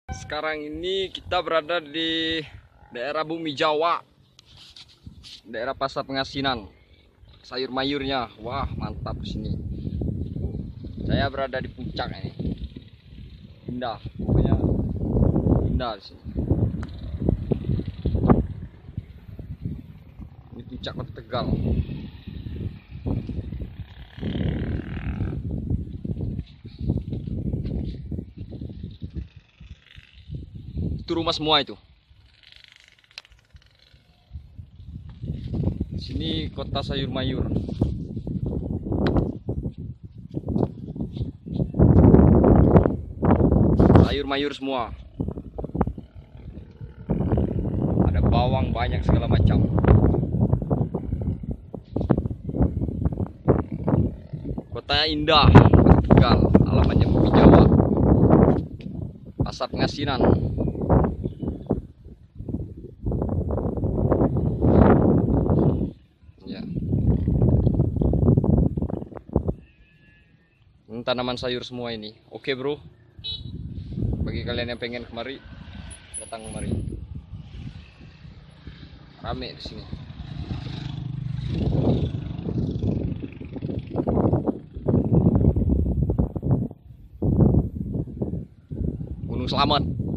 Sekarang ini kita berada di daerah Bumi Jawa, daerah Pasar Pengasinan. Sayur mayurnya, wah mantap di sini. Saya berada di puncak ini, indah, pokoknya indah di sini. Ini puncak Kota Tegal. Itu rumah semua itu. Sini kota sayur mayur. Sayur mayur semua. Ada bawang banyak segala macam. Kotanya indah, Kota Tegal. Alamatnya Bumi Jawa. Pasar Pengasinan. Ya. Ini tanaman sayur semua ini. Oke, bro. Bagi kalian yang pengen kemari, datang kemari. Rame di sini. Gunung Slamet.